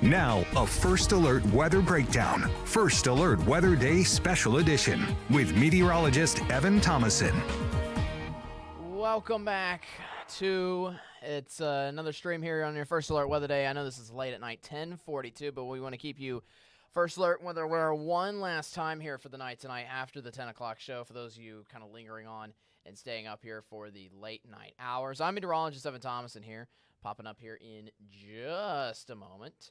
Now, a First Alert weather breakdown. First Alert Weather Day Special Edition with meteorologist Evan Thomason. Welcome back to another stream here on your First Alert Weather Day. I know this is late at night, 10:42, but we want to keep you First Alert Weather Aware one last time here for the night tonight after the 10 o'clock show. For those of you kind of lingering on and staying up here for the late night hours, I'm meteorologist Evan Thomason here, popping up here in just a moment.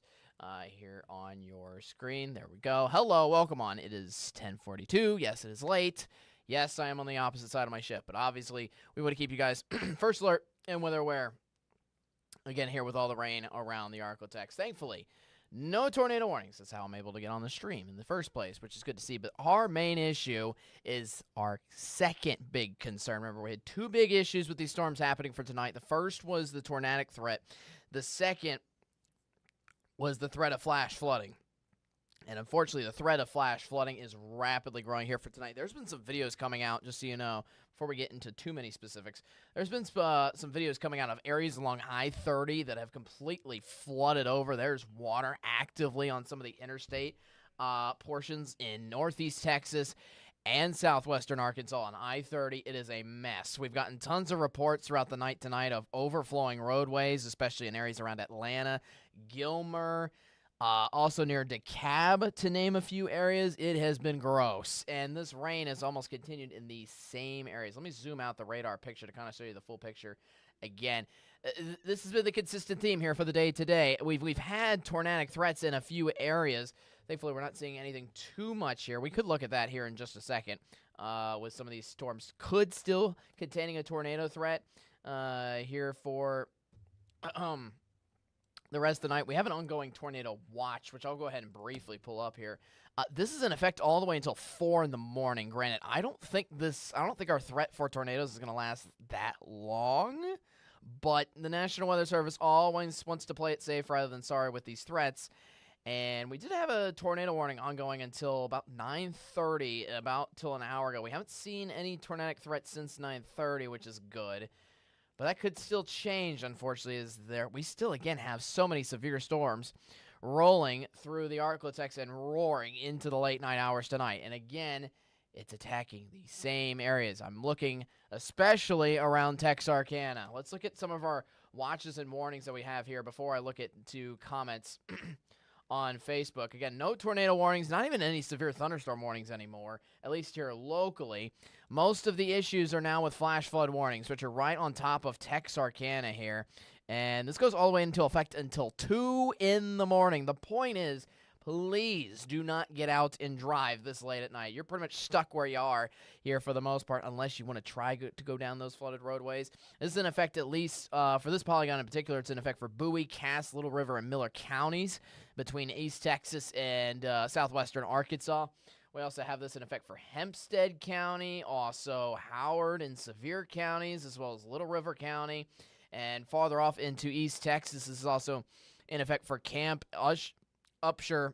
Here on your screen. There we go. Hello, welcome on. It is 10:42. Yes, it is late. Yes, I am on the opposite side of my ship, but obviously we want to keep you guys first alert and weather aware. Again, here with all the rain around the ArkLaTex. Thankfully, no tornado warnings. That's how I'm able to get on the stream in the first place, which is good to see. But our main issue is our second big concern. Remember, we had two big issues with these storms happening for tonight. The first was the tornadic threat. The second was the threat of flash flooding. And unfortunately, the threat of flash flooding is rapidly growing here for tonight. There's been some videos coming out, just so you know, before we get into too many specifics. There's been some videos coming out of areas along I-30 that have completely flooded over. There's water actively on some of the interstate portions in northeast Texas and southwestern Arkansas on I-30. It is a mess. We've gotten tons of reports throughout the night tonight of overflowing roadways, especially in areas around Atlanta, Gilmer, also near DeKalb, to name a few areas. It has been gross, and this rain has almost continued in these same areas. Let me zoom out the radar picture to kind of show you the full picture again. This has been the consistent theme here for the day today. We've had tornadic threats in a few areas. Thankfully, we're not seeing anything too much here. We could look at that here in just a second with some of these storms could still containing a tornado threat here for the rest of the night. We have an ongoing tornado watch, which I'll go ahead and briefly pull up here. This is in effect all the way until 4 in the morning. Granted, I don't think our threat for tornadoes is going to last that long, but the National Weather Service always wants to play it safe rather than sorry with these threats. And we did have a tornado warning ongoing until about 9:30, about till an hour ago. We haven't seen any tornadic threats since 9:30, which is good. But that could still change, unfortunately, we still, again, have so many severe storms rolling through the ArkLaTex and roaring into the late night hours tonight. And again, it's attacking the same areas. I'm looking especially around Texarkana. Let's look at some of our watches and warnings that we have here before I look at two comments on Facebook. Again, no tornado warnings, not even any severe thunderstorm warnings anymore, at least here locally. Most of the issues are now with flash flood warnings, which are right on top of Texarkana here. And this goes all the way into effect until 2 in the morning. The point is, please do not get out and drive this late at night. You're pretty much stuck where you are here for the most part, unless you want to try to go down those flooded roadways. This is in effect, at least for this polygon in particular, it's in effect for Bowie, Cass, Little River, and Miller counties between East Texas and southwestern Arkansas. We also have this in effect for Hempstead County, also Howard and Sevier counties, as well as Little River County. And farther off into East Texas, this is also in effect for Camp, Upshur.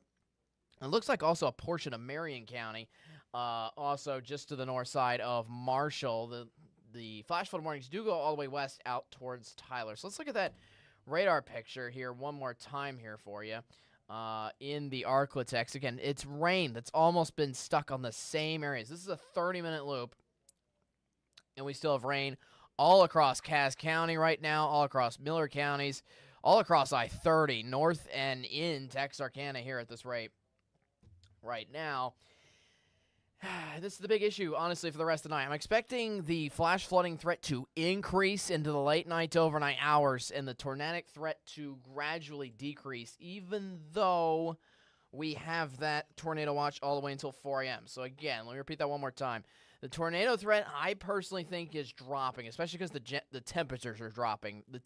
It looks like also a portion of Marion County, also just to the north side of Marshall. The flash flood warnings do go all the way west out towards Tyler. So let's look at that radar picture here one more time here for you. In the ArkLaTex. Again, it's rain that's almost been stuck on the same areas. This is a 30-minute loop, and we still have rain all across Cass County right now, all across Miller counties, all across I-30, north and in Texarkana here at this rate right now. This is the big issue, honestly, for the rest of the night. I'm expecting the flash flooding threat to increase into the late night to overnight hours and the tornadic threat to gradually decrease, even though we have that tornado watch all the way until 4 a.m. So, again, let me repeat that one more time. The tornado threat, I personally think, is dropping, especially because the temperatures are dropping. The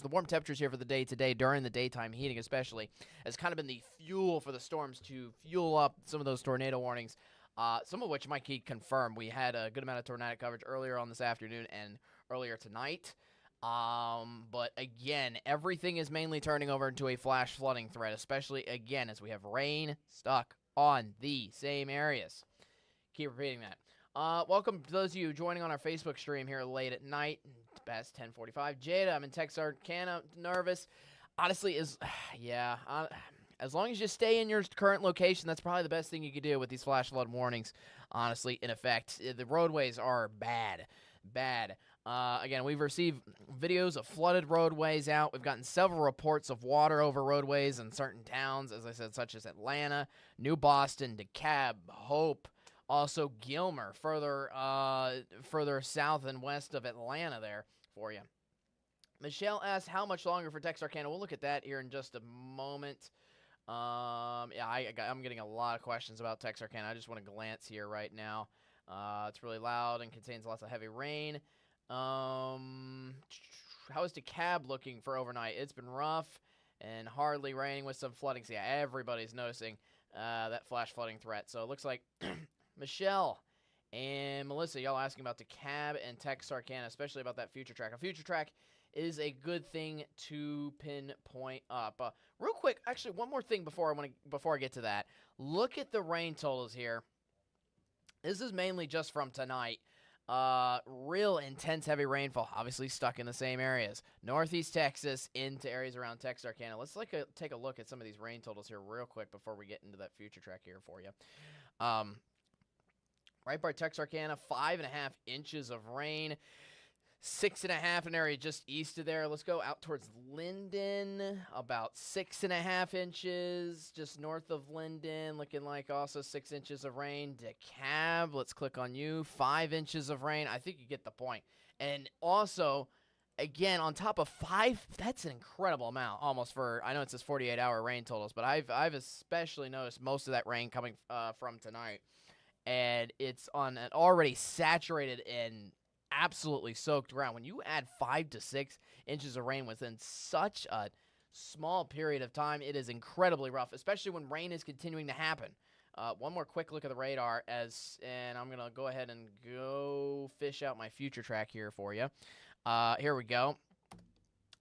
warm temperatures here for the day today, during the daytime heating especially, has kind of been the fuel for the storms to fuel up some of those tornado warnings. Some of which might be confirmed. We had a good amount of tornadic coverage earlier on this afternoon and earlier tonight. But again, everything is mainly turning over into a flash flooding threat, especially, again, as we have rain stuck on the same areas. Keep repeating that. Welcome to those of you joining on our Facebook stream here late at night. Past 10:45. Jada, I'm in Texarkana, nervous. Honestly, As long as you stay in your current location, that's probably the best thing you could do with these flash flood warnings, honestly, in effect. The roadways are bad. Again, we've received videos of flooded roadways out. We've gotten several reports of water over roadways in certain towns, as I said, such as Atlanta, New Boston, DeKalb, Hope, also Gilmer, further south and west of Atlanta there for you. Michelle asks, how much longer for Texarkana? We'll look at that here in just a moment. I'm getting a lot of questions about Texarkana. I just want to glance here right now. It's really loud and contains lots of heavy rain. How is DeKalb looking for overnight? It's been rough and hardly raining with some flooding. So, yeah, everybody's noticing that flash flooding threat. So, it looks like Michelle and Melissa, y'all asking about DeKalb and Texarkana, especially about that future track. A future track is a good thing to pinpoint up. Real quick, actually, one more thing before I get to that. Look at the rain totals here. This is mainly just from tonight. Real intense heavy rainfall, obviously stuck in the same areas. Northeast Texas into areas around Texarkana. Let's take a look at some of these rain totals here real quick before we get into that future track here for you. Right by Texarkana, 5.5 inches of rain. 6.5 an area just east of there. Let's go out towards Linden, about 6.5 inches just north of Linden, looking like also 6 inches of rain. DeKalb, let's click on you, 5 inches of rain. I think you get the point. And also, again, on top of 5, that's an incredible amount almost for, I know it says 48-hour rain totals, but I've especially noticed most of that rain coming from tonight. And it's on an already saturated and absolutely soaked ground. When you add 5 to 6 inches of rain within such a small period of time, it is incredibly rough, especially when rain is continuing to happen. One more quick look at the radar, and I'm going to go ahead and go fish out my future track here for you. Here we go.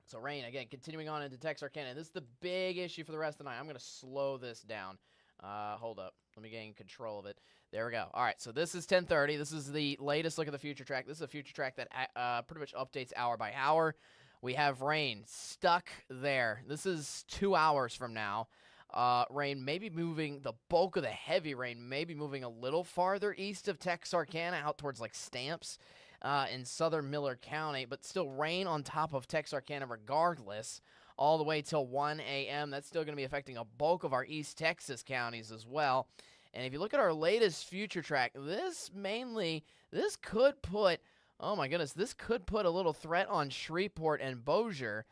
So rain, again, continuing on into Texarkana. This is the big issue for the rest of the night. I'm going to slow this down. Hold up. Let me gain control of it. There we go. All right, so this is 10:30. This is the latest look at the future track. This is a future track that pretty much updates hour by hour. We have rain stuck there. This is 2 hours from now. Rain may be moving, the bulk of the heavy rain may be moving a little farther east of Texarkana, out towards like Stamps in southern Miller County, but still rain on top of Texarkana regardless, all the way till 1 a.m. That's still going to be affecting a bulk of our East Texas counties as well. And if you look at our latest future track, this could put, oh my goodness, this could put a little threat on Shreveport and Bossier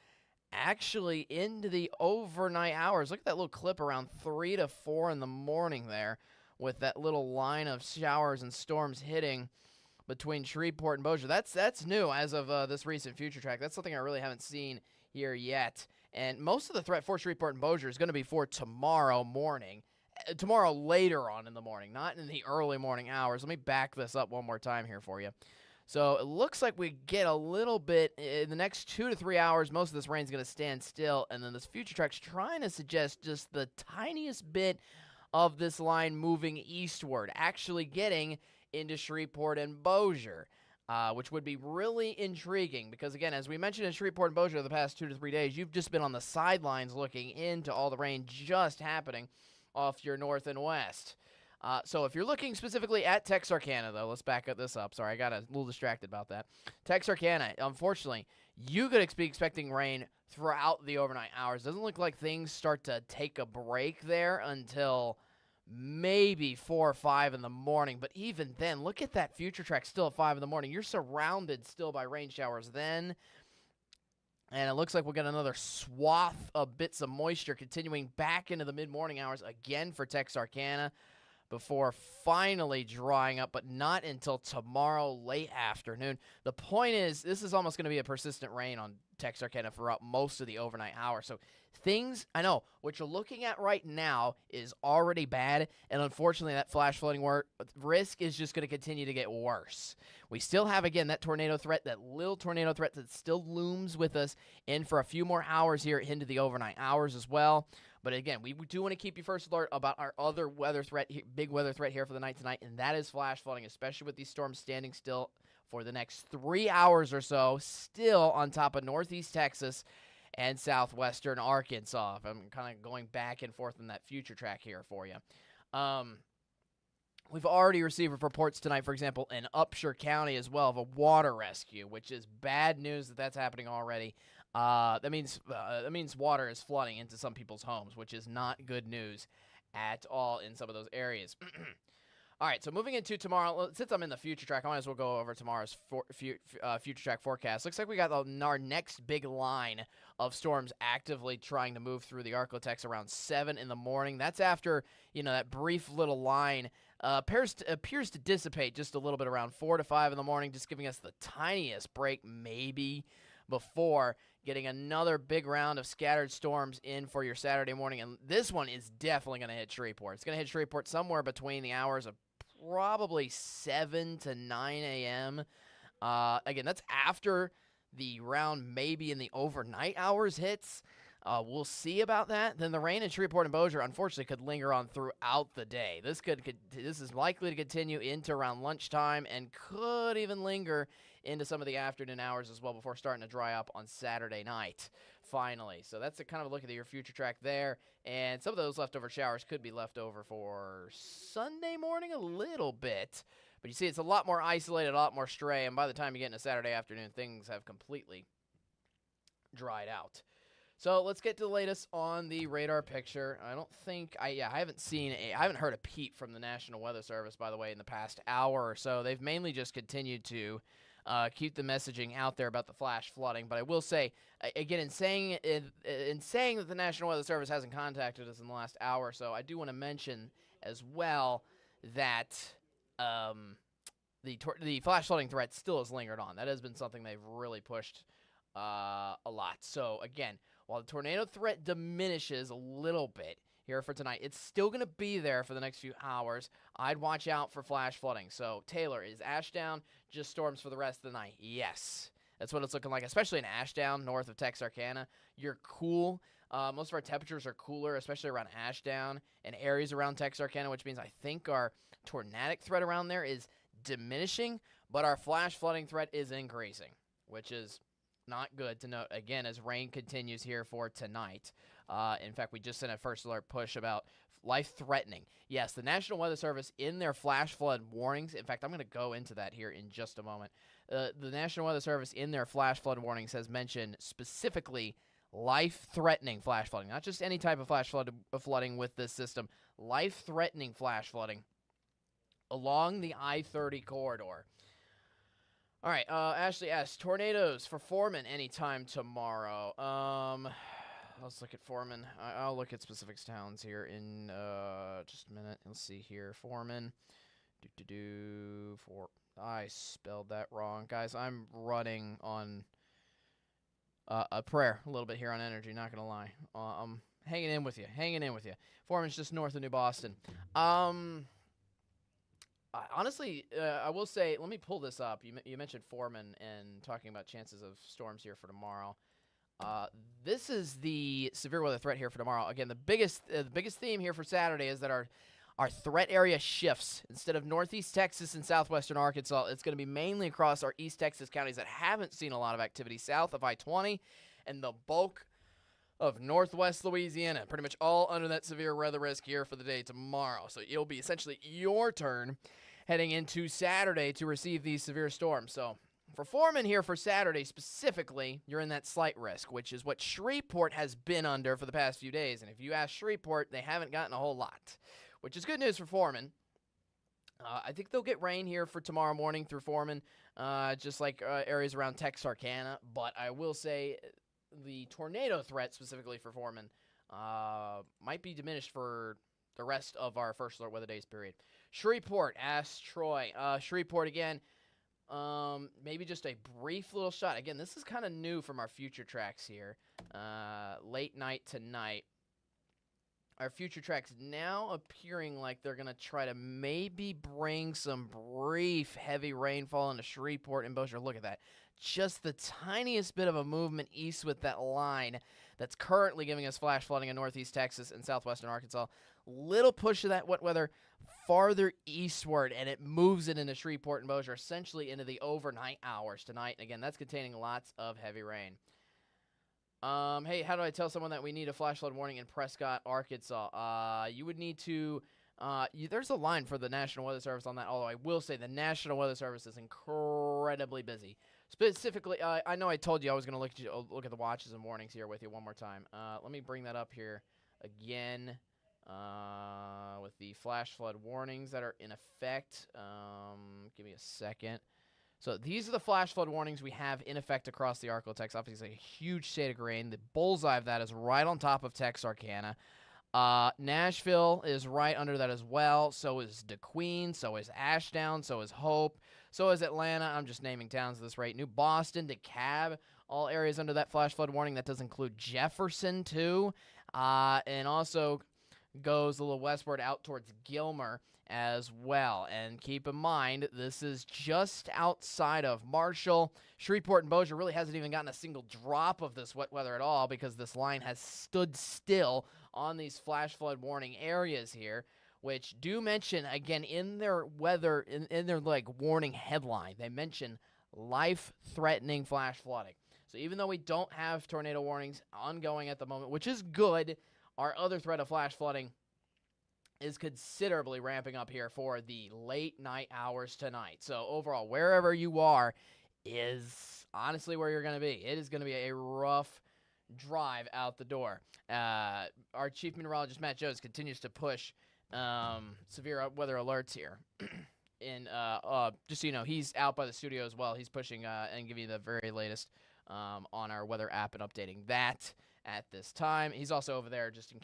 actually into the overnight hours. Look at that little clip around 3 to 4 in the morning there with that little line of showers and storms hitting between Shreveport and Bossier. That's new as of this recent future track. That's something I really haven't seen here yet. And most of the threat for Shreveport and Bossier is going to be for tomorrow morning. Tomorrow later on in the morning, not in the early morning hours. Let me back this up one more time here for you. So it looks like we get a little bit in the next 2 to 3 hours. Most of this rain is going to stand still, and then this future track's trying to suggest just the tiniest bit of this line moving eastward, actually getting into Shreveport and Bossier, which would be really intriguing because, again, as we mentioned in Shreveport and Bossier the past 2 to 3 days, you've just been on the sidelines looking into all the rain just happening off your north and west. So if you're looking specifically at Texarkana, though, let's back this up. Sorry, I got a little distracted about that. Texarkana, unfortunately, you could be expecting rain throughout the overnight hours. Doesn't look like things start to take a break there until maybe 4 or 5 in the morning. But even then, look at that future track still at 5 in the morning. You're surrounded still by rain showers then. And it looks like we'll get another swath of bits of moisture continuing back into the mid-morning hours again for Texarkana before finally drying up, but not until tomorrow late afternoon. The point is, this is almost going to be a persistent rain on Texarkana throughout most of the overnight hours. So things, I know, what you're looking at right now is already bad, and unfortunately that flash flooding risk is just going to continue to get worse. We still have, again, that tornado threat, that little tornado threat that still looms with us in for a few more hours here into the overnight hours as well. But again, we do want to keep you first alert about our other weather threat, big weather threat here for the night tonight, and that is flash flooding, especially with these storms standing still for the next 3 hours or so, still on top of Northeast Texas and southwestern Arkansas. I'm kind of going back and forth on that future track here for you. We've already received reports tonight, for example, in Upshur County as well of a water rescue, which is bad news that that's happening already. That means water is flooding into some people's homes, which is not good news at all in some of those areas. All right, so moving into tomorrow, since I'm in the future track, I might as well go over tomorrow's future track forecast. Looks like we got our next big line of storms actively trying to move through the ArkLaTex around 7 in the morning. That's after, that brief little line appears to dissipate just a little bit around 4 to 5 in the morning, just giving us the tiniest break maybe before getting another big round of scattered storms in for your Saturday morning. And this one is definitely going to hit Shreveport. It's going to hit Shreveport somewhere between the hours of probably 7 to 9 a.m. Again, that's after the round maybe in the overnight hours hits. We'll see about that. Then the rain in Shreveport and Bossier, unfortunately, could linger on throughout the day. This is likely to continue into around lunchtime and could even linger into some of the afternoon hours as well before starting to dry up on Saturday night, finally. So that's a kind of a look at your future track there. And some of those leftover showers could be left over for Sunday morning a little bit. But you see, it's a lot more isolated, a lot more stray. And by the time you get into Saturday afternoon, things have completely dried out. So let's get to the latest on the radar picture. I haven't heard a peep from the National Weather Service, by the way, in the past hour or so. They've mainly just continued to keep the messaging out there about the flash flooding. But I will say, again, in saying that the National Weather Service hasn't contacted us in the last hour or so, I do want to mention as well that the flash flooding threat still has lingered on. That has been something they've really pushed a lot. So again, while the tornado threat diminishes a little bit here for tonight, it's still going to be there for the next few hours. I'd watch out for flash flooding. So, Taylor, is Ashdown just storms for the rest of the night? Yes. That's what it's looking like, especially in Ashdown, north of Texarkana. You're cool. Most of our temperatures are cooler, especially around Ashdown and areas around Texarkana, which means I think our tornadic threat around there is diminishing, but our flash flooding threat is increasing, which is not good to note, again, as rain continues here for tonight. In fact, we just sent a first alert push about life-threatening. Yes, the National Weather Service, in their flash flood warnings, in fact, I'm going to go into that here in just a moment. The National Weather Service, in their flash flood warnings, has mentioned specifically life-threatening flash flooding, not just any type of flash flooding with this system, life-threatening flash flooding along the I-30 corridor. All right, Ashley asks, tornadoes for Foreman anytime tomorrow. Let's look at Foreman. I'll look at specific towns here in just a minute. Let's see here. Foreman. I spelled that wrong. Guys, I'm running on a prayer a little bit here on energy, not going to lie. I'm hanging in with you. Foreman's just north of New Boston. Honestly, I will say, let me pull this up. You mentioned Foreman and talking about chances of storms here for tomorrow. This is the severe weather threat here for tomorrow. Again, the biggest theme here for Saturday is that our threat area shifts. Instead of northeast Texas and southwestern Arkansas, it's going to be mainly across our east Texas counties that haven't seen a lot of activity south of I-20 and the bulk of northwest Louisiana, pretty much all under that severe weather risk here for the day tomorrow. So it'll be essentially your turn heading into Saturday to receive these severe storms. So for Foreman here for Saturday specifically, you're in that slight risk, which is what Shreveport has been under for the past few days. And if you ask Shreveport, they haven't gotten a whole lot, which is good news for Foreman. I think they'll get rain here for tomorrow morning through Foreman, just like areas around Texarkana. But I will say the tornado threat specifically for Foreman might be diminished for the rest of our first alert weather days period. Shreveport, asks Troy. Shreveport again, maybe just a brief little shot. Again, this is kind of new from our future tracks here. Late night tonight. Our future tracks now appearing like they're going to try to maybe bring some brief heavy rainfall into Shreveport and Bossier. Look at that. Just the tiniest bit of a movement east with that line that's currently giving us flash flooding in northeast Texas and southwestern Arkansas. Little push of that wet weather farther eastward, and it moves it into Shreveport and Bossier, essentially into the overnight hours tonight. And again, that's containing lots of heavy rain. Hey, how do I tell someone that we need a flash flood warning in Prescott, Arkansas? You would need to. There's a line for the National Weather Service on that, although I will say the National Weather Service is incredibly busy. Specifically, I know I told you I was going to look at the watches and warnings here with you one more time. Let me bring that up here again with the flash flood warnings that are in effect. Give me a second. So these are the flash flood warnings we have in effect across the ArkLaTex. Obviously, a huge state of grain. The bullseye of that is right on top of Texarkana. Nashville is right under that as well. So is DeQueen. So is Ashdown. So is Hope. So is Atlanta. I'm just naming towns at this rate. New Boston, DeKalb, all areas under that flash flood warning. That does include Jefferson, too. And also goes a little westward out towards Gilmer as well. And keep in mind, this is just outside of Marshall. Shreveport and Bossier really hasn't even gotten a single drop of this wet weather at all because this line has stood still on these flash flood warning areas here, which do mention, again, in their weather, in their warning headline, they mention life-threatening flash flooding. So even though we don't have tornado warnings ongoing at the moment, which is good, our other threat of flash flooding is considerably ramping up here for the late night hours tonight. So overall, wherever you are is honestly where you're going to be. It is going to be a rough drive out the door. Our chief meteorologist, Matt Jones, continues to push severe weather alerts here. And just so you know, he's out by the studio as well. He's pushing and giving you the very latest on our weather app and updating that at this time. He's also over there just in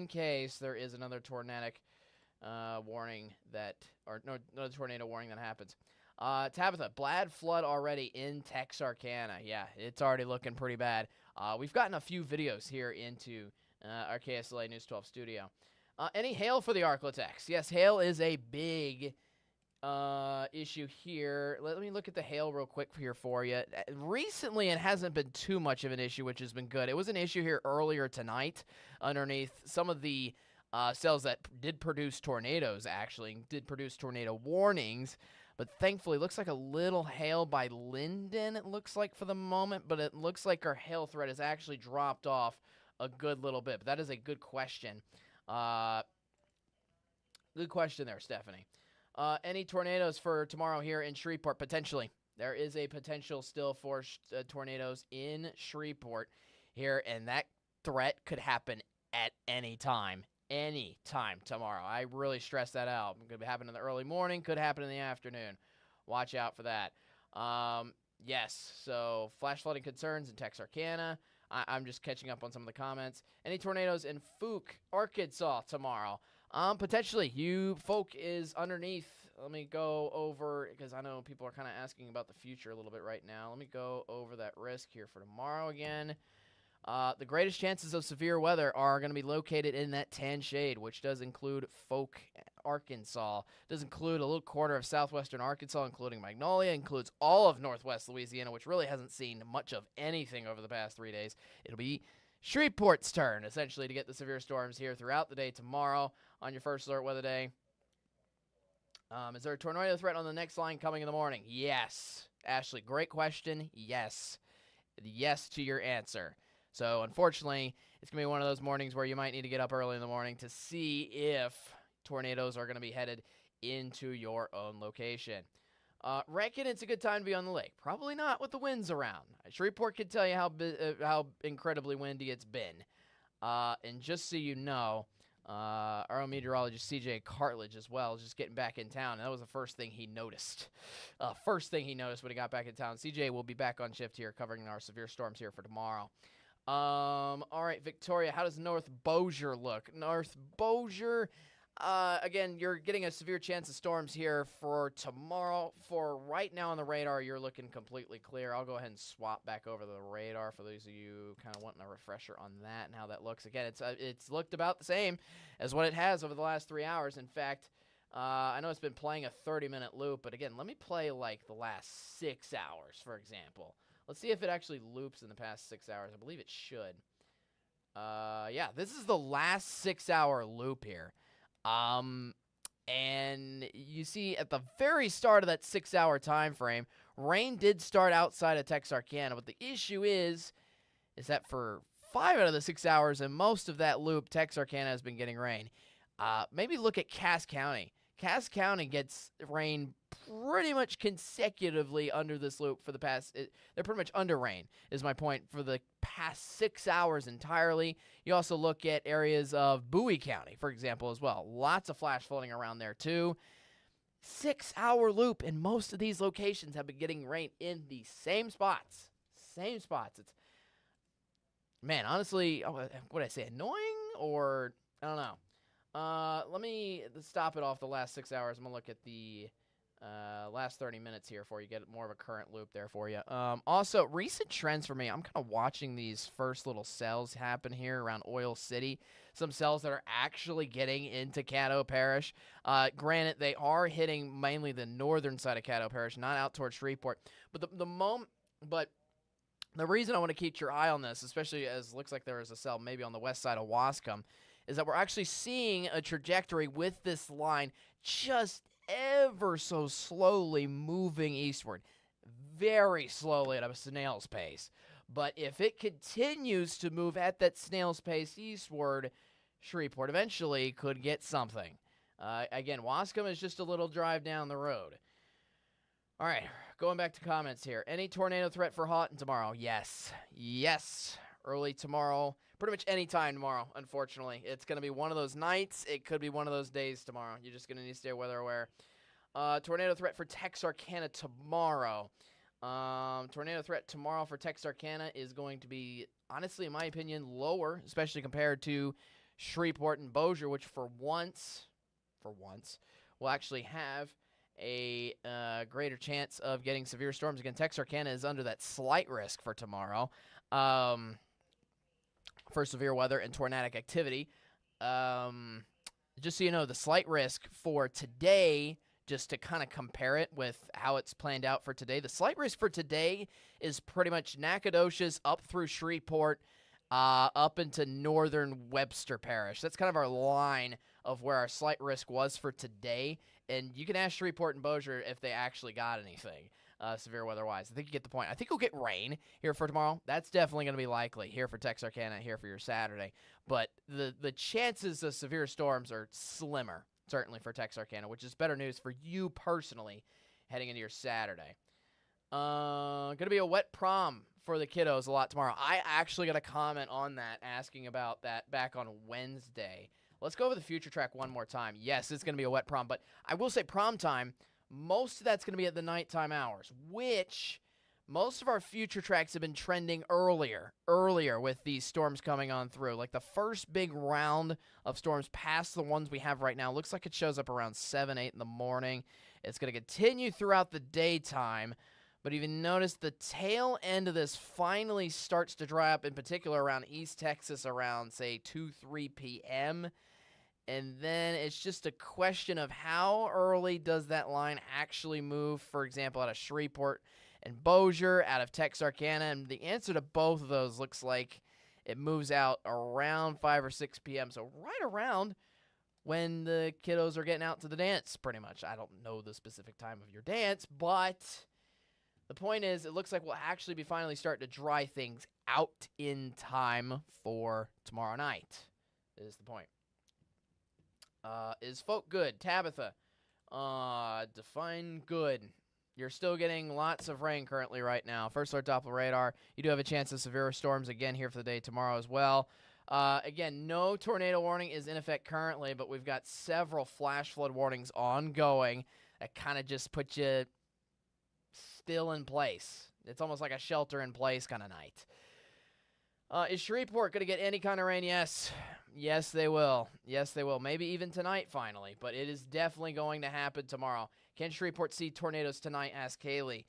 case there is another tornadic warning another tornado warning that happens. Tabitha, bad flood already in Texarkana. Yeah, it's already looking pretty bad. We've gotten a few videos here into our KSLA News 12 studio. Any hail for the ArkLaTex? Yes, hail is a big issue here. Let me look at the hail real quick here for you. Recently, it hasn't been too much of an issue, which has been good. It was an issue here earlier tonight underneath some of the cells that did produce tornadoes, actually, did produce tornado warnings. But thankfully, it looks like a little hail by Linden, it looks like for the moment. But it looks like our hail threat has actually dropped off a good little bit. But that is a good question. Good question there, Stephanie. Any tornadoes for tomorrow here in Shreveport? Potentially. There is a potential still for tornadoes in Shreveport here, and that threat could happen at any time. Any time tomorrow. I really stress that out. It could happen in the early morning, could happen in the afternoon. Watch out for that. Yes, so flash flooding concerns in Texarkana. I'm just catching up on some of the comments. Any tornadoes in Fouke, Arkansas tomorrow? Potentially. Fouke is underneath. Let me go over, because I know people are kind of asking about the future a little bit right now. Let me go over that risk here for tomorrow again. The greatest chances of severe weather are going to be located in that tan shade, which does include Fouke, Arkansas. Does include a little quarter of southwestern Arkansas, including Magnolia. Includes all of northwest Louisiana, which really hasn't seen much of anything over the past 3 days. It'll be Shreveport's turn, essentially, to get the severe storms here throughout the day tomorrow on your first alert weather day. Is there a tornado threat on the next line coming in the morning? Yes. Ashley, great question. Yes. Yes to your answer. So, unfortunately, it's going to be one of those mornings where you might need to get up early in the morning to see if tornadoes are going to be headed into your own location. Reckon it's a good time to be on the lake. Probably not with the winds around. Shreveport can tell you how incredibly windy it's been. And just so you know, our own meteorologist, CJ Cartledge, as well, is just getting back in town. And that was the first thing he noticed. First thing he noticed when he got back in town. CJ will be back on shift here covering our severe storms here for tomorrow. All right, Victoria, how does North Bossier look? North Bossier, again, you're getting a severe chance of storms here for tomorrow. For right now on the radar, you're looking completely clear. I'll go ahead and swap back over the radar for those of you kind of wanting a refresher on that and how that looks. Again, it's looked about the same as what it has over the last 3 hours. In fact, I know it's been playing a 30-minute loop, but again, let me play like the last 6 hours, for example. Let's see if it actually loops in the past 6 hours. I believe it should. Yeah, this is the last 6-hour loop here. And you see at the very start of that 6-hour time frame, rain did start outside of Texarkana, but the issue is is that for 5 out of the 6 hours, and most of that loop, Texarkana has been getting rain. Maybe look at Cass County. Cass County gets rain pretty much consecutively under this loop for the past. They're pretty much under rain, is my point, for the past 6 hours entirely. You also look at areas of Bowie County, for example, as well. Lots of flash flooding around there, too. 6-hour loop, and most of these locations have been getting rain in the same spots. Same spots. It's, man, honestly, what did I say, annoying? Or, I don't know. Let me stop it off the last 6 hours. I'm going to look at the last 30 minutes here for you, get more of a current loop there for you. Also, recent trends for me, I'm kind of watching these first little cells happen here around Oil City. Some cells that are actually getting into Caddo Parish. Granted, they are hitting mainly the northern side of Caddo Parish, not out towards Shreveport. But the reason I want to keep your eye on this, especially as it looks like there is a cell maybe on the west side of Wascom, is that we're actually seeing a trajectory with this line just ever so slowly moving eastward. Very slowly at a snail's pace. But if it continues to move at that snail's pace eastward, Shreveport eventually could get something. Again, Wascom is just a little drive down the road. All right, going back to comments here. Any tornado threat for Houghton tomorrow? Yes. Yes. Early tomorrow. Pretty much any time tomorrow, unfortunately. It's going to be one of those nights. It could be one of those days tomorrow. You're just going to need to stay weather aware. Tornado threat for Texarkana tomorrow. Tornado threat tomorrow for Texarkana is going to be, honestly, in my opinion, lower, especially compared to Shreveport and Bossier, which for once, will actually have a greater chance of getting severe storms. Again, Texarkana is under that slight risk for tomorrow. For severe weather and tornadic activity. Just so you know, the slight risk for today, just to kind of compare it with how it's planned out for today, the slight risk for today is pretty much Nacogdoches up through Shreveport, up into northern Webster Parish. That's kind of our line of where our slight risk was for today. And you can ask Shreveport and Bossier if they actually got anything. Severe weather-wise. I think you get the point. I think you'll get rain here for tomorrow. That's definitely going to be likely here for Texarkana, here for your Saturday. But the chances of severe storms are slimmer, certainly for Texarkana, which is better news for you personally heading into your Saturday. Going to be a wet prom for the kiddos a lot tomorrow. I actually got a comment on that, asking about that back on Wednesday. Let's go over the future track one more time. Yes, it's going to be a wet prom, but I will say prom time, most of that's going to be at the nighttime hours, which most of our future tracks have been trending earlier with these storms coming on through. Like the first big round of storms past the ones we have right now looks like it shows up around 7, 8 in the morning. It's going to continue throughout the daytime, but even notice the tail end of this finally starts to dry up, in particular around East Texas around, say, 2, 3 p.m., and then it's just a question of how early does that line actually move, for example, out of Shreveport and Bossier, out of Texarkana. And the answer to both of those looks like it moves out around 5 or 6 p.m., so right around when the kiddos are getting out to the dance, pretty much. I don't know the specific time of your dance, but the point is it looks like we'll actually be finally starting to dry things out in time for tomorrow night, is the point. Is folk good? Tabitha. Define good. You're still getting lots of rain currently right now. First alert Doppler radar. You do have a chance of severe storms again here for the day tomorrow as well. Again, no tornado warning is in effect currently, but we've got several flash flood warnings ongoing that kind of just put you still in place. It's almost like a shelter in place kind of night. Is Shreveport going to get any kind of rain? Yes. Yes, they will. Yes, they will. Maybe even tonight, finally. But it is definitely going to happen tomorrow. Can Shreveport see tornadoes tonight? Asked Kaylee.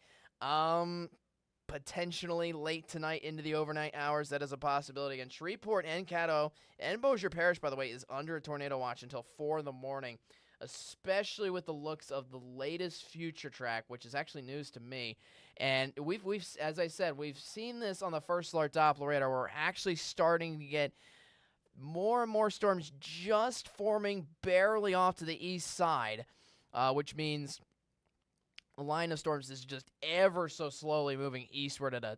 Potentially late tonight into the overnight hours. That is a possibility. And Shreveport and Caddo and Bossier Parish, by the way, is under a tornado watch until 4 in the morning, especially with the looks of the latest future track, which is actually news to me. And we've as I said, we've seen this on the first alert Doppler radar. We're actually starting to get more and more storms just forming barely off to the east side, which means line of storms is just ever so slowly moving eastward at a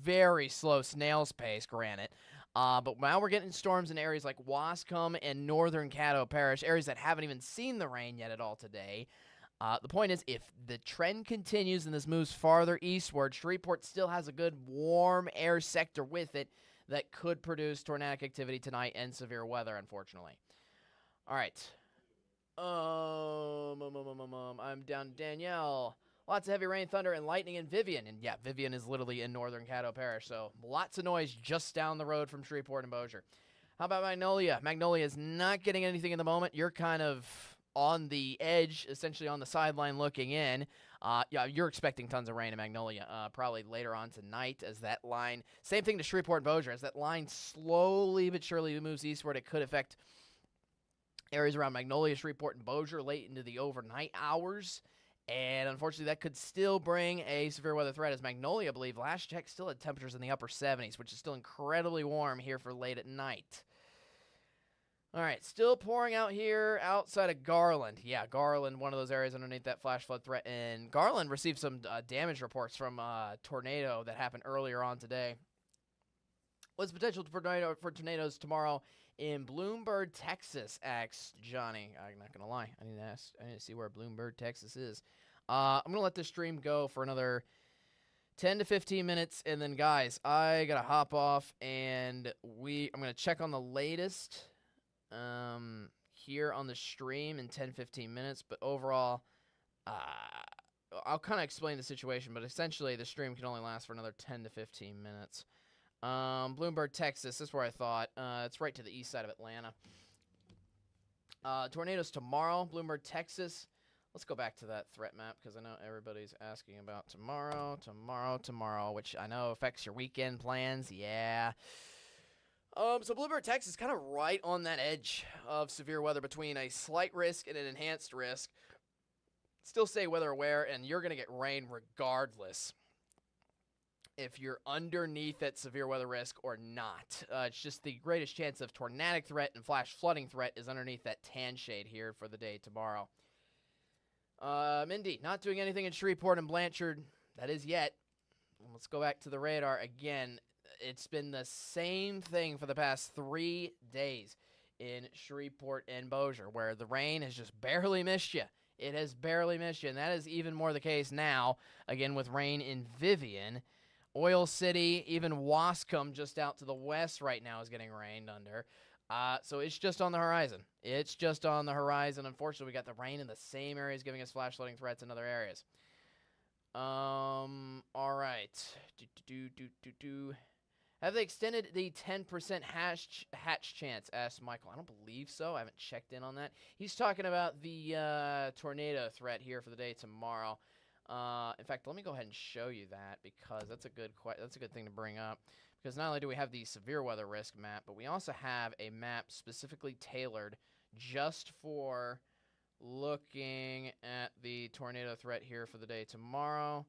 very slow snail's pace, granted. But now we're getting storms in areas like Wascom and northern Caddo Parish, areas that haven't even seen the rain yet at all today. The point is, if the trend continues and this moves farther eastward, Shreveport still has a good warm air sector with it that could produce tornadic activity tonight and severe weather, unfortunately. All right. I'm down to Danielle. Lots of heavy rain, thunder, and lightning in Vivian. And yeah, Vivian is literally in northern Caddo Parish, so lots of noise just down the road from Shreveport and Bossier. How about Magnolia? Magnolia is not getting anything in the moment. You're kind of on the edge, essentially on the sideline looking in. Yeah, you're expecting tons of rain in Magnolia, probably later on tonight as that line, same thing to Shreveport and Bossier, as that line slowly but surely moves eastward. It could affect areas around Magnolia, Shreveport, and Bossier late into the overnight hours. And unfortunately, that could still bring a severe weather threat, as Magnolia, I believe, last check still had temperatures in the upper 70s, which is still incredibly warm here for late at night. All right, still pouring out here outside of Garland. Yeah, Garland, one of those areas underneath that flash flood threat. And Garland received some damage reports from a tornado that happened earlier on today. What's the potential for tornadoes tomorrow in Bloomberg, Texas? Asks Johnny. I'm not going to lie. I need to see where Bloomberg, Texas is. I'm going to let this stream go for another 10 to 15 minutes. And then, guys, I got to hop off. And I'm going to check on the latest here on the stream in 10-15 minutes, but overall I'll kind of explain the situation, but essentially the stream can only last for another 10 to 15 minutes. Bloomberg, Texas, this is where I thought. It's right to the east side of Atlanta. Tornadoes tomorrow, Bloomberg, Texas. Let's go back to that threat map because I know everybody's asking about tomorrow, which I know affects your weekend plans. Yeah. So Bloomberg, Texas is kind of right on that edge of severe weather between a slight risk and an enhanced risk. Still stay weather aware, and you're going to get rain regardless if you're underneath that severe weather risk or not. It's just the greatest chance of tornadic threat and flash flooding threat is underneath that tan shade here for the day tomorrow. Mindy, not doing anything in Shreveport and Blanchard. That is yet. Let's go back to the radar again. It's been the same thing for the past 3 days in Shreveport and Bossier, where the rain has just barely missed you. It has barely missed you, and that is even more the case now, again, with rain in Vivian. Oil City, even Wascom, just out to the west right now, is getting rained under. So it's just on the horizon. It's just on the horizon. Unfortunately, we got the rain in the same areas giving us flash flooding threats in other areas. All right. Have they extended the 10% hatch chance? Asked Michael. I don't believe so. I haven't checked in on that. He's talking about the tornado threat here for the day tomorrow. In fact, let me go ahead and show you that because that's a good thing to bring up. Because not only do we have the severe weather risk map, but we also have a map specifically tailored just for looking at the tornado threat here for the day tomorrow.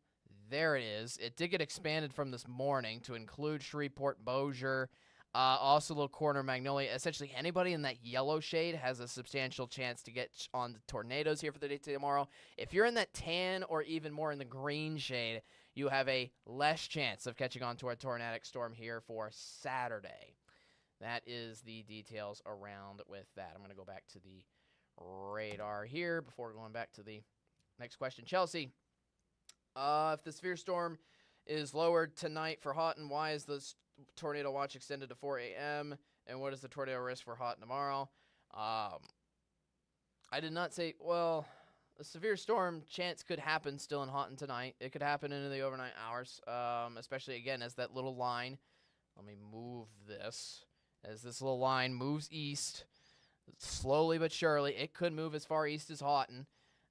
There it is. It did get expanded from this morning to include Shreveport, Bossier, also Little Corner, Magnolia. Essentially, anybody in that yellow shade has a substantial chance to get on the tornadoes here for the day tomorrow. If you're in that tan or even more in the green shade, you have a less chance of catching on to a tornadic storm here for Saturday. That is the details around with that. I'm going to go back to the radar here before going back to the next question. Chelsea. If the severe storm is lowered tonight for Houghton, why is the tornado watch extended to 4 a.m.? And what is the tornado risk for Houghton tomorrow? I did not say, well, a severe storm chance could happen still in Houghton tonight. It could happen into the overnight hours, especially, again, as that little line. Let me move this. As this little line moves east, slowly but surely, it could move as far east as Houghton.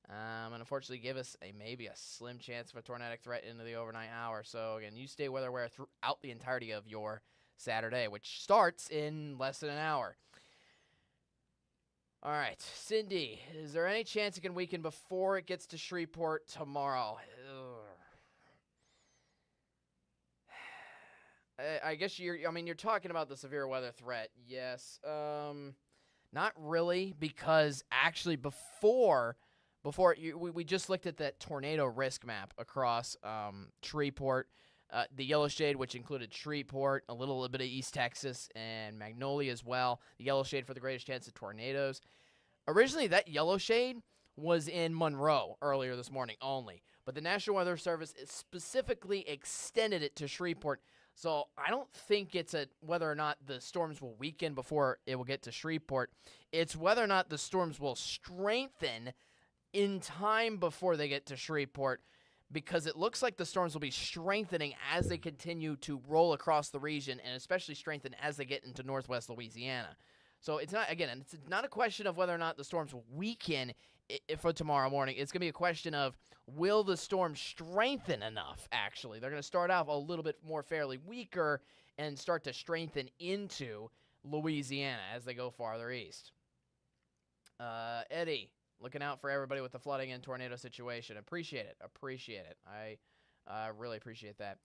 And unfortunately give us maybe a slim chance of a tornadic threat into the overnight hour. So, again, you stay weather aware throughout the entirety of your Saturday, which starts in less than an hour. All right, Cindy, is there any chance it can weaken before it gets to Shreveport tomorrow? I guess you're talking about the severe weather threat. Yes. Not really, because actually before we just looked at that tornado risk map across Shreveport, the yellow shade, which included Shreveport, a little bit of East Texas, and Magnolia as well. The yellow shade for the greatest chance of tornadoes. Originally, that yellow shade was in Monroe earlier this morning only, but the National Weather Service specifically extended it to Shreveport. So I don't think it's whether or not the storms will weaken before it will get to Shreveport. It's whether or not the storms will strengthen in time before they get to Shreveport, because it looks like the storms will be strengthening as they continue to roll across the region, and especially strengthen as they get into northwest Louisiana. So it's not a question of whether or not the storms will weaken for tomorrow morning. It's going to be a question of, will the storm strengthen enough, actually? They're going to start off a little bit more fairly weaker and start to strengthen into Louisiana as they go farther east. Eddie, looking out for everybody with the flooding and tornado situation. Appreciate it. I really appreciate that.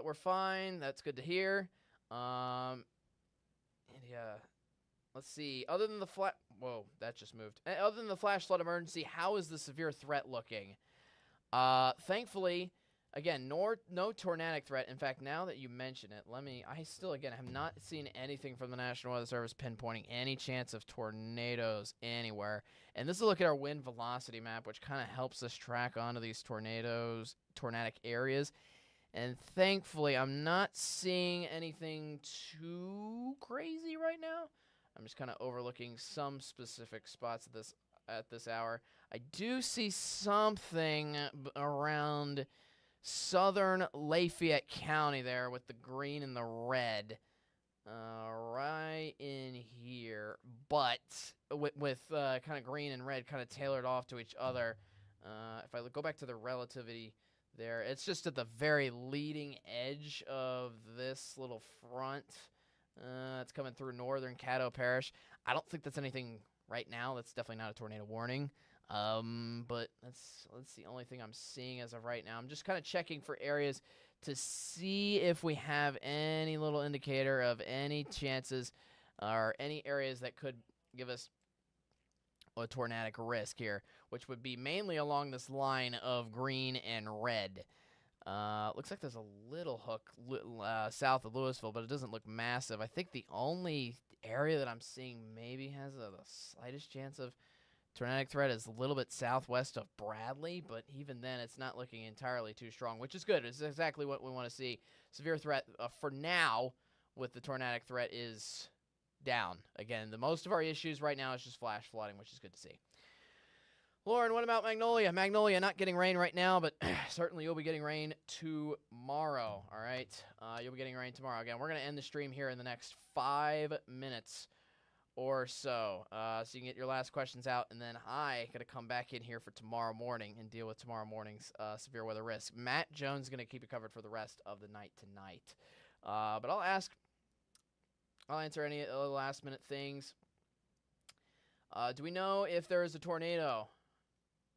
We're fine. That's good to hear. Yeah. Let's see. Other than the whoa, that just moved. Other than the flash flood emergency, how is the severe threat looking? Thankfully, again, no tornadic threat. In fact, now that you mention it, I still, again, have not seen anything from the National Weather Service pinpointing any chance of tornadoes anywhere. And this is a look at our wind velocity map, which kind of helps us track onto these tornadic areas. And thankfully, I'm not seeing anything too crazy right now. I'm just kind of overlooking some specific spots at this hour. I do see something around southern Lafayette County there with the green and the red right in here. But with kind of green and red kind of tailored off to each other. If I go back to the relativity there, it's just at the very leading edge of this little front. It's coming through northern Caddo Parish. I don't think that's anything right now. That's definitely not a tornado warning. But that's the only thing I'm seeing as of right now. I'm just kind of checking for areas to see if we have any little indicator of any chances or any areas that could give us a tornadic risk here, which would be mainly along this line of green and red. Looks like there's a little hook south of Louisville, but it doesn't look massive. I think the only area that I'm seeing maybe has the slightest chance of tornadic threat is a little bit southwest of Bradley, but even then it's not looking entirely too strong, which is good. It's exactly what we want to see. Severe threat for now with the tornadic threat is down. Again, the most of our issues right now is just flash flooding, which is good to see. Lauren, what about Magnolia? Magnolia not getting rain right now, but certainly you'll be getting rain tomorrow, all right? You'll be getting rain tomorrow. Again, we're going to end the stream here in the next 5 minutes or so. So you can get your last questions out, and then I got to come back in here for tomorrow morning and deal with tomorrow morning's severe weather risk. Matt Jones is going to keep you covered for the rest of the night tonight. But I'll answer any last-minute things. Do we know if there is a tornado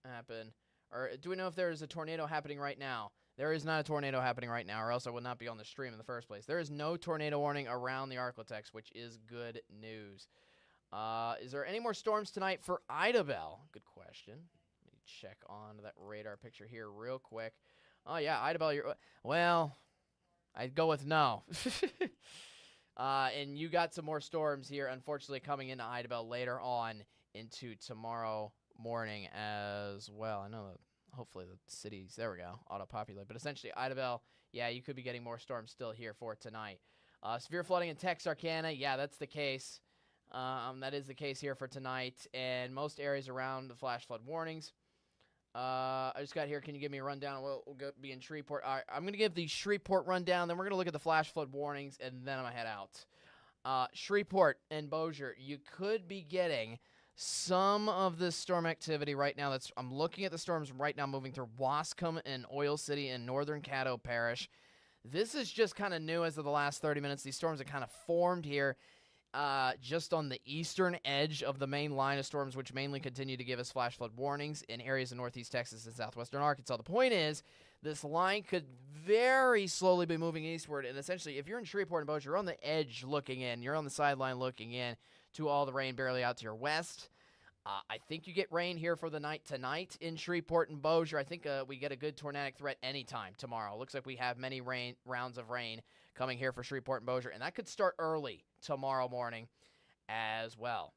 happen? Or do we know if there is a tornado happening right now? There is not a tornado happening right now, or else I would not be on the stream in the first place. There is no tornado warning around the ArkLaTex, which is good news. Is there any more storms tonight for Idabel? Good question. Let me check on that radar picture here real quick. Oh, yeah, Idabel, well, I'd go with no. And you got some more storms here, unfortunately, coming into Idabel later on into tomorrow morning as well. I know that hopefully the cities, there we go, auto-populate. But essentially, Idabel, yeah, you could be getting more storms still here for tonight. Severe flooding in Texarkana, yeah, that's the case. That is the case here for tonight. And most areas around the flash flood warnings. I just got here. Can you give me a rundown? We'll be in Shreveport. All right, I'm going to give the Shreveport rundown. Then we're going to look at the flash flood warnings, and then I'm going to head out. Shreveport and Bossier, you could be getting some of this storm activity right now. I'm looking at the storms right now moving through Wascom and Oil City and northern Caddo Parish. This is just kind of new as of the last 30 minutes. These storms are kind of formed here just on the eastern edge of the main line of storms, which mainly continue to give us flash flood warnings in areas of northeast Texas and southwestern Arkansas. The point is, this line could very slowly be moving eastward, and essentially, if you're in Shreveport and Bossier, you're on the edge looking in. You're on the sideline looking in to all the rain barely out to your west. I think you get rain here for the night tonight in Shreveport and Bossier. I think we get a good tornadic threat anytime tomorrow. Looks like we have many rounds of rain coming here for Shreveport and Bossier, and that could start early tomorrow morning as well.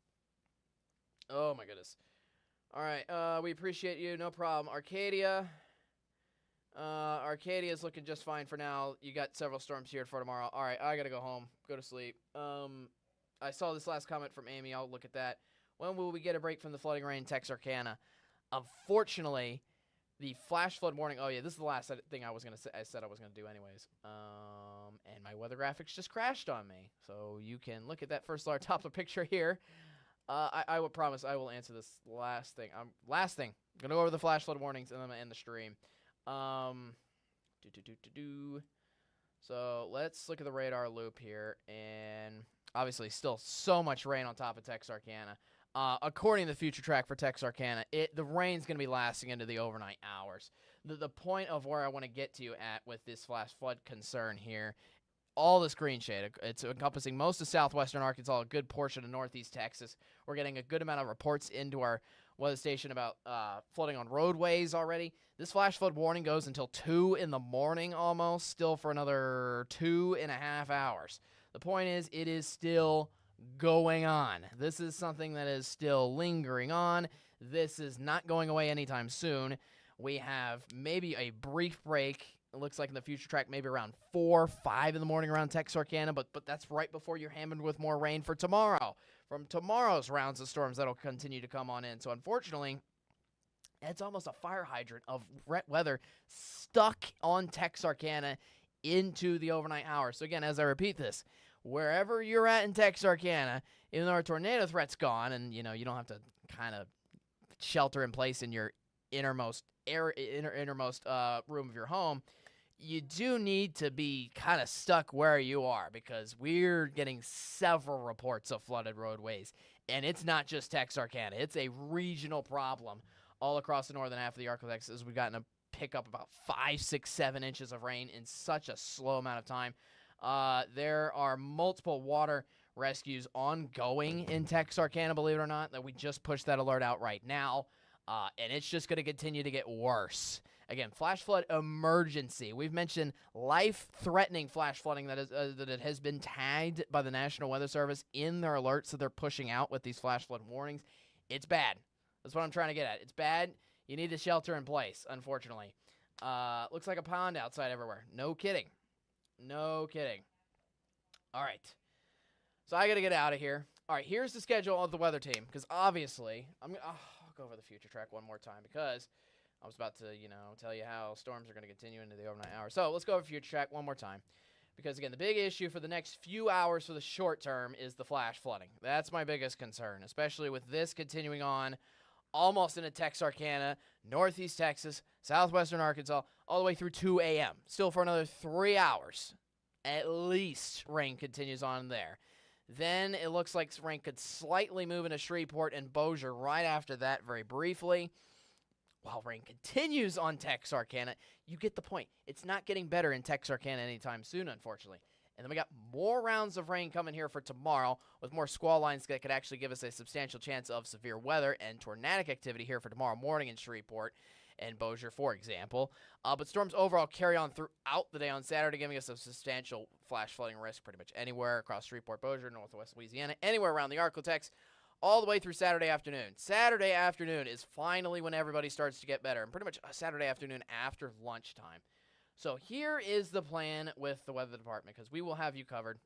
Oh, my goodness. All right, we appreciate you. No problem. Arcadia is looking just fine for now. You got several storms here for tomorrow. All right, I got to go home, go to sleep. I saw this last comment from Amy. I'll look at that. When will we get a break from the flooding rain, Texarkana? Unfortunately, the flash flood warning. Oh, yeah, this is the last thing I said I was going to do anyways. And my weather graphics just crashed on me. So you can look at that first large top picture here. I will promise I will answer this last thing. Last thing. I'm going to go over the flash flood warnings, and then I'm going to end the stream. So let's look at the radar loop here. And obviously still so much rain on top of Texarkana. According to the future track for Texarkana, the rain's going to be lasting into the overnight hours. The point of where I want to get to at with this flash flood concern here, all this green shade, it's encompassing most of southwestern Arkansas, a good portion of northeast Texas. We're getting a good amount of reports into our weather station about flooding on roadways already. This flash flood warning goes until 2 in the morning almost, still for another 2.5 hours. The point is, it is still going on. This is something that is still lingering on. This is not going away anytime soon. We have maybe a brief break. It looks like in the future track, maybe around 4, 5 in the morning around Texarkana, but that's right before you're hammered with more rain for tomorrow. From tomorrow's rounds of storms that'll continue to come on in. So unfortunately, it's almost a fire hydrant of wet weather stuck on Texarkana into the overnight hours. So again, as I repeat this, wherever you're at in Texarkana, even though our tornado threat's gone, and you don't have to kind of shelter in place in your innermost room of your home, you do need to be kind of stuck where you are, because we're getting several reports of flooded roadways, and it's not just Texarkana. It's a regional problem all across the northern half of the ArkLaTex, as we've gotten to pick up about 5, 6, 7 inches of rain in such a slow amount of time. There are multiple water rescues ongoing in Texarkana, believe it or not, that we just pushed that alert out right now, and it's just going to continue to get worse. Again, flash flood emergency. We've mentioned life-threatening flash flooding that it has been tagged by the National Weather Service in their alerts that they're pushing out with these flash flood warnings. It's bad. That's what I'm trying to get at. It's bad. You need to shelter in place, unfortunately. Looks like a pond outside everywhere. No kidding. No kidding. All right. So I got to get out of here. All right, here's the schedule of the weather team, because obviously I'll go over the future track one more time, because I was about to, tell you how storms are going to continue into the overnight hours. So let's go over future track one more time, because again, the big issue for the next few hours for the short term is the flash flooding. That's my biggest concern, especially with this continuing on almost into Texarkana, northeast Texas, southwestern Arkansas, all the way through 2 a.m. Still for another 3 hours. At least rain continues on there. Then it looks like rain could slightly move into Shreveport and Bossier right after that, very briefly. While rain continues on Texarkana, you get the point. It's not getting better in Texarkana anytime soon, unfortunately. And then we got more rounds of rain coming here for tomorrow, with more squall lines that could actually give us a substantial chance of severe weather and tornadic activity here for tomorrow morning in Shreveport and Bossier, for example. But storms overall carry on throughout the day on Saturday, giving us a substantial flash flooding risk pretty much anywhere across Shreveport, Bossier, northwest Louisiana, anywhere around the ArkLaTex, all the way through Saturday afternoon. Saturday afternoon is finally when everybody starts to get better, and pretty much Saturday afternoon after lunchtime. So here is the plan with the weather department, because we will have you covered,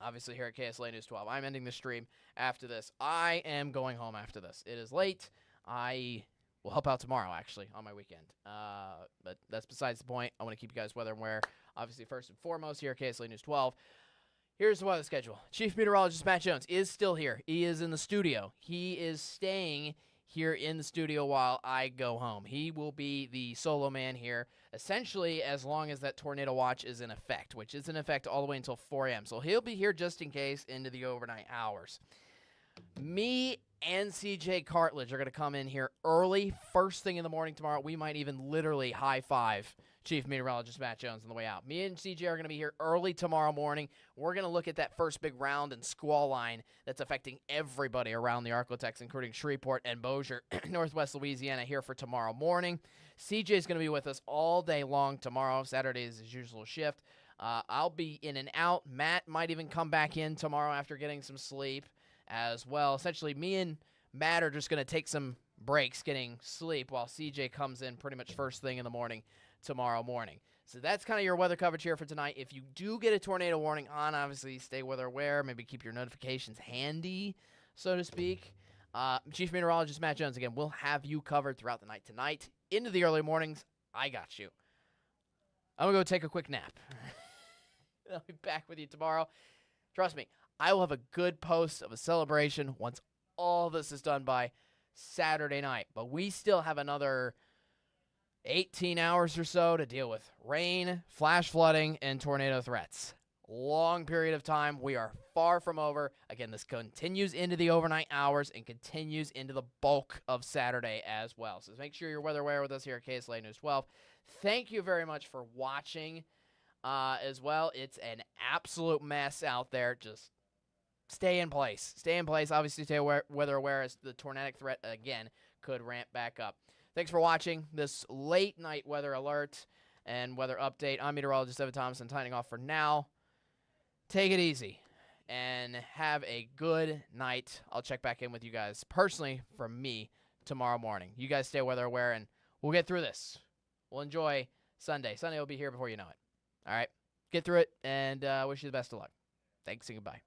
obviously, here at KSLA News 12. I'm ending the stream after this. I am going home after this. It is late. I will help out tomorrow, actually, on my weekend. But that's besides the point. I want to keep you guys weather aware, obviously, first and foremost, here at KSLA News 12. Here's the weather schedule. Chief Meteorologist Matt Jones is still here. He is in the studio. He is staying here in the studio while I go home. He will be the solo man here, essentially as long as that tornado watch is in effect, which is in effect all the way until 4 a.m. So he'll be here just in case into the overnight hours. Me and CJ Cartledge are going to come in here early, first thing in the morning tomorrow. We might even literally high-five Chief Meteorologist Matt Jones on the way out. Me and CJ are going to be here early tomorrow morning. We're going to look at that first big round and squall line that's affecting everybody around the ArkLaTex, including Shreveport and Bossier, Northwest Louisiana, here for tomorrow morning. CJ is going to be with us all day long tomorrow. Saturday is his usual shift. I'll be in and out. Matt might even come back in tomorrow after getting some sleep as well. Essentially, me and Matt are just going to take some breaks getting sleep while CJ comes in pretty much first thing in the morning tomorrow morning. So that's kind of your weather coverage here for tonight. If you do get a tornado warning on, obviously stay weather aware. Maybe keep your notifications handy, so to speak. Chief Meteorologist Matt Jones, again, will have you covered throughout the night tonight. Into the early mornings, I got you. I'm going to go take a quick nap. I'll be back with you tomorrow. Trust me, I will have a good post of a celebration once all this is done by Saturday night. But we still have another 18 hours or so to deal with rain, flash flooding, and tornado threats. Long period of time. We are far from over. Again, this continues into the overnight hours and continues into the bulk of Saturday as well. So make sure you're weather aware with us here at KSLA News 12. Thank you very much for watching as well. It's an absolute mess out there. Just stay in place. Stay in place. Obviously, stay weather aware as the tornadic threat, again, could ramp back up. Thanks for watching this late night weather alert and weather update. I'm meteorologist Evan Thompson, signing off for now. Take it easy and have a good night. I'll check back in with you guys personally from me tomorrow morning. You guys stay weather aware, and we'll get through this. We'll enjoy Sunday. Sunday will be here before you know it. All right? Get through it, and wish you the best of luck. Thanks and goodbye.